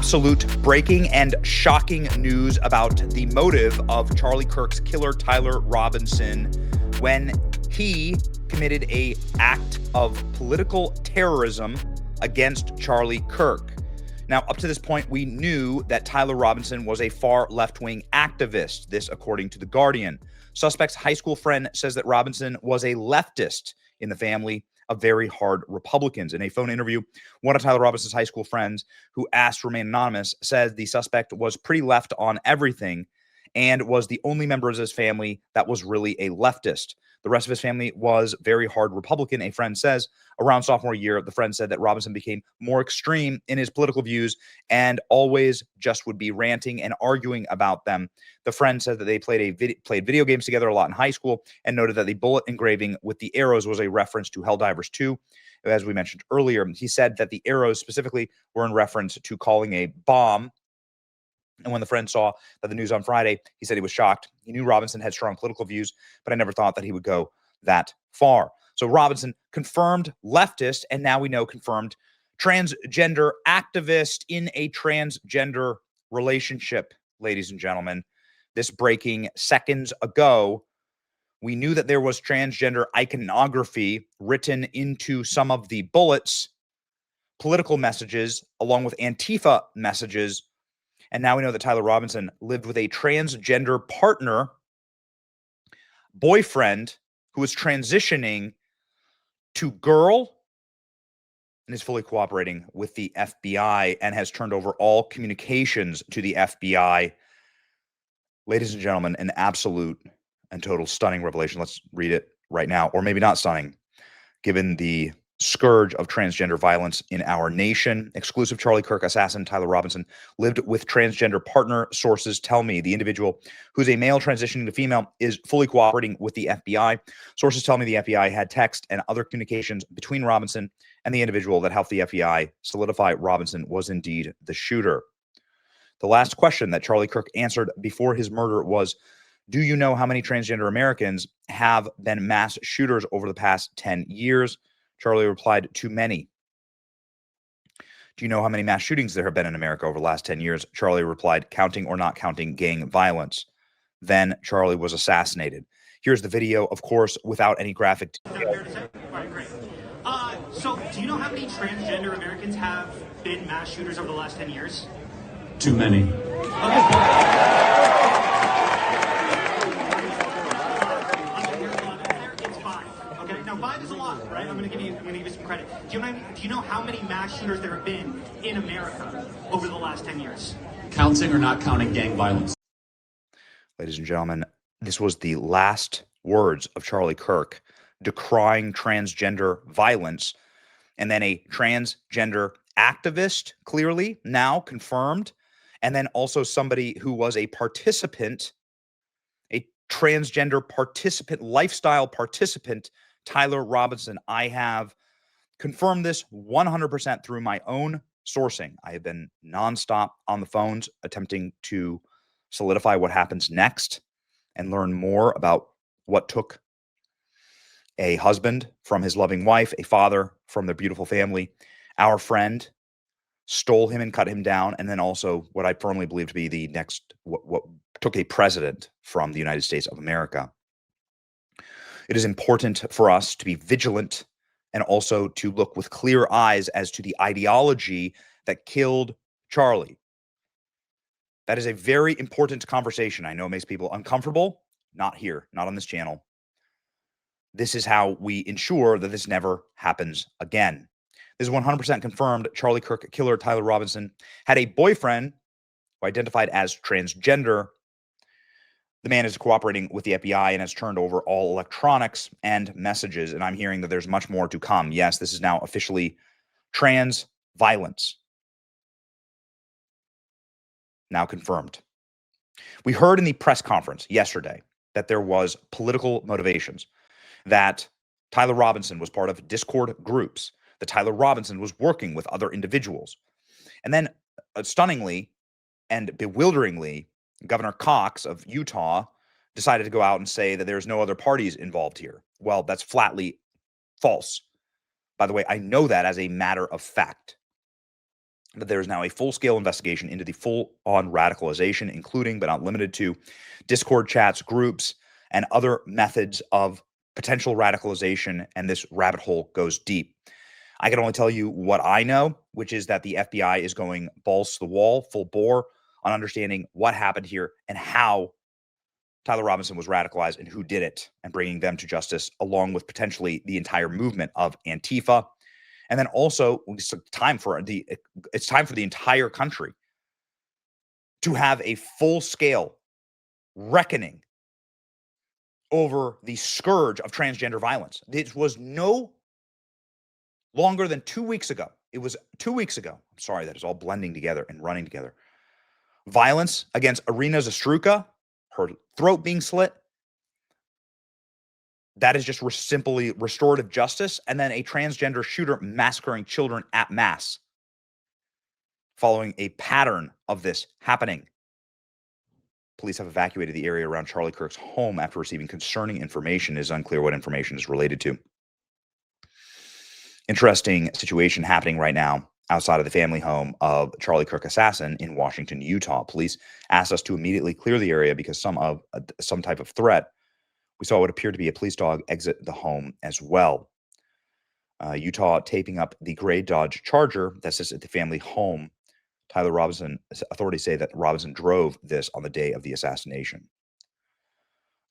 absolute breaking and shocking news about the motive of Charlie Kirk's killer, Tyler Robinson, when he committed an act of political terrorism against Charlie Kirk. Now, up to this point, we knew that Tyler Robinson was a far left-wing activist, this according to The Guardian. Suspect's high school friend says that Robinson was a leftist in the family of very hard Republicans. In a phone interview, one of Tyler Robinson's high school friends, who asked to remain anonymous, said the suspect was pretty left on everything and was the only member of his family that was really a leftist. The rest of his family was very hard Republican, a friend says. Around sophomore year, the friend said that Robinson became more extreme in his political views and always just would be ranting and arguing about them. The friend said that they played video games together a lot in high school and noted that the bullet engraving with the arrows was a reference to Helldivers 2. As we mentioned earlier, he said that the arrows specifically were in reference to calling a bomb. And when the friend saw that the news on Friday, he said he was shocked. He knew Robinson had strong political views, but I never thought that he would go that far. So Robinson, confirmed leftist, and now we know confirmed transgender activist in a transgender relationship, ladies and gentlemen. This breaking seconds ago. We knew that there was transgender iconography written into some of the bullets, political messages, along with Antifa messages. And now we know that Tyler Robinson lived with a transgender partner, boyfriend, who was transitioning to girl and is fully cooperating with the FBI and has turned over all communications to the FBI. Ladies and gentlemen, an absolute and total stunning revelation. Let's read it right now, or maybe not stunning, given the scourge of transgender violence in our nation. Exclusive Charlie Kirk assassin Tyler Robinson lived with transgender partner. Sources tell me the individual, who's a male transitioning to female, is fully cooperating with the FBI. Sources tell me the FBI had text and other communications between Robinson and the individual that helped the FBI solidify Robinson was indeed the shooter. The last question that Charlie Kirk answered before his murder was, do you know how many transgender Americans have been mass shooters over the past 10 years? Charlie replied, too many. Do you know how many mass shootings there have been in America over the last 10 years? Charlie replied, counting or not counting gang violence. Then Charlie was assassinated. Here's the video, of course, without any graphic detail. So, do you know how many transgender Americans have been mass shooters over the last 10 years? Too many. Okay. Now, 5 is a lot, right? I'm going to give you some credit. Do you know how many mass shooters there have been in America over the last 10 years? Counting or not counting gang violence. Ladies and gentlemen, this was the last words of Charlie Kirk decrying transgender violence, and then a transgender activist, clearly now confirmed, and then also somebody who was a participant, a transgender participant, lifestyle participant, Tyler Robinson. I have confirmed this 100% through my own sourcing. I have been nonstop on the phones attempting to solidify what happens next and learn more about what took a husband from his loving wife, a father from their beautiful family. Our friend stole him and cut him down, and then also what I firmly believe to be the next, what took a president from the United States of America. It is important for us to be vigilant and also to look with clear eyes as to the ideology that killed Charlie. That is a very important conversation. I know it makes people uncomfortable. Not here, not on this channel. This is how we ensure that this never happens again. This is 100% confirmed. Charlie Kirk killer Tyler Robinson had a boyfriend who identified as transgender. The man is cooperating with the FBI and has turned over all electronics and messages. And I'm hearing that there's much more to come. Yes, this is now officially trans violence. Now confirmed. We heard in the press conference yesterday that there was political motivations, that Tyler Robinson was part of Discord groups, that Tyler Robinson was working with other individuals. And then stunningly and bewilderingly, Governor Cox of Utah decided to go out and say that there's no other parties involved here. Well, that's flatly false. By the way, I know that as a matter of fact. But there's now a full-scale investigation into the full-on radicalization, including but not limited to Discord chats, groups, and other methods of potential radicalization, and this rabbit hole goes deep. I can only tell you what I know, which is that the FBI is going balls to the wall, full bore, on understanding what happened here and how Tyler Robinson was radicalized and who did it, and bringing them to justice, along with potentially the entire movement of Antifa. And then also, it's time for the entire country to have a full-scale reckoning over the scourge of transgender violence. It was no longer than 2 weeks ago. It was 2 weeks ago. I'm sorry, that is all blending together and running together. Violence against Irina Zastruka, her throat being slit. That is just simply restorative justice. And then a transgender shooter massacring children at mass, following a pattern of this happening. Police have evacuated the area around Charlie Kirk's home after receiving concerning information. It is unclear what information is related to. Interesting situation happening right now outside of the family home of Charlie Kirk assassin in Washington, Utah. Police asked us to immediately clear the area because some type of threat. We saw what appeared to be a police dog exit the home as well. Utah taping up the gray Dodge Charger that sits at the family home. Tyler Robinson, authorities say that Robinson drove this on the day of the assassination.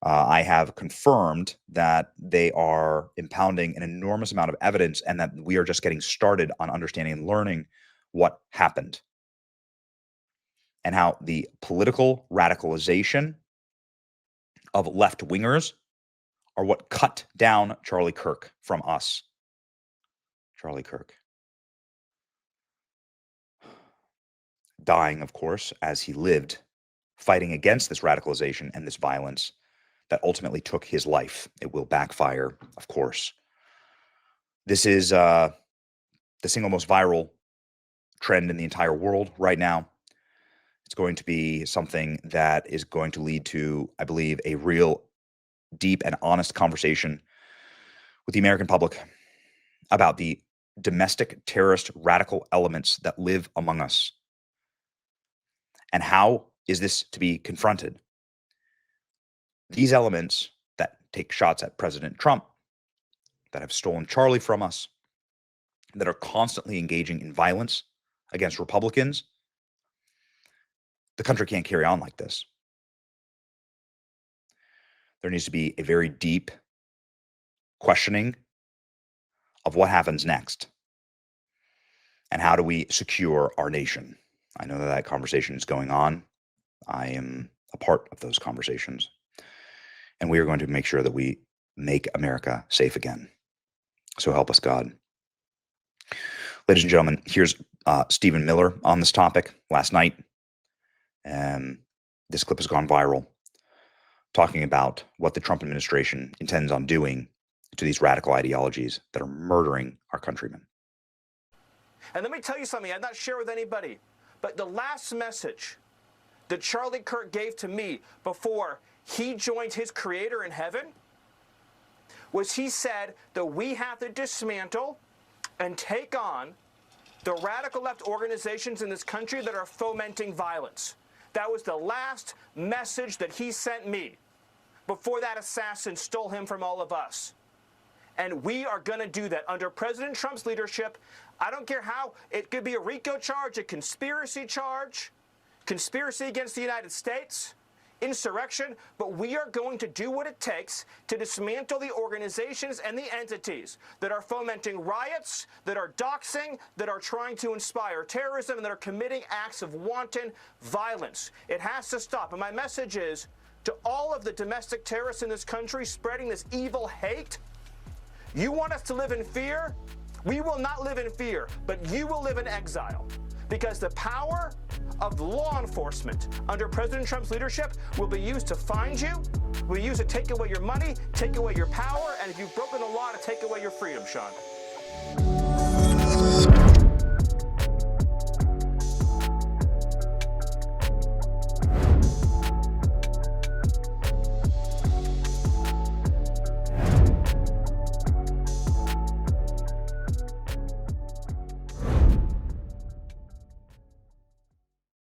I have confirmed that they are impounding an enormous amount of evidence and that we are just getting started on understanding and learning what happened and how the political radicalization of left-wingers are what cut down Charlie Kirk from us. Charlie Kirk. Dying, of course, as he lived, fighting against this radicalization and this violence that ultimately took his life. It will backfire, of course. This is the single most viral trend in the entire world right now. It's going to be something that is going to lead to, I believe, a real deep and honest conversation with the American public about the domestic terrorist radical elements that live among us. And how is this to be confronted? These elements that take shots at President Trump, that have stolen Charlie from us, that are constantly engaging in violence against Republicans, the country can't carry on like this. There needs to be a very deep questioning of what happens next and how do we secure our nation. I know that conversation is going on. I am a part of those conversations. And we are going to make sure that we make America safe again. So help us God. Ladies and gentlemen, here's Stephen Miller on this topic last night. This clip has gone viral, talking about what the Trump administration intends on doing to these radical ideologies that are murdering our countrymen. And let me tell you something I've not shared with anybody, but the last message that Charlie Kirk gave to me before he joined his creator in heaven was he said that we have to dismantle and take on the radical left organizations in this country that are fomenting violence. That was the last message that he sent me before that assassin stole him from all of us. And we are going to do that under President Trump's leadership. I don't care how. It could be a RICO charge, a conspiracy charge, conspiracy against the United States, insurrection, but we are going to do what it takes to dismantle the organizations and the entities that are fomenting riots, that are doxing, that are trying to inspire terrorism, and that are committing acts of wanton violence. It has to stop. And my message is to all of the domestic terrorists in this country spreading this evil hate: you want us to live in fear? We will not live in fear, but you will live in exile. Because the power of law enforcement under President Trump's leadership will be used to find you, will be used to take away your money, take away your power, and if you've broken the law, to take away your freedom, Sean.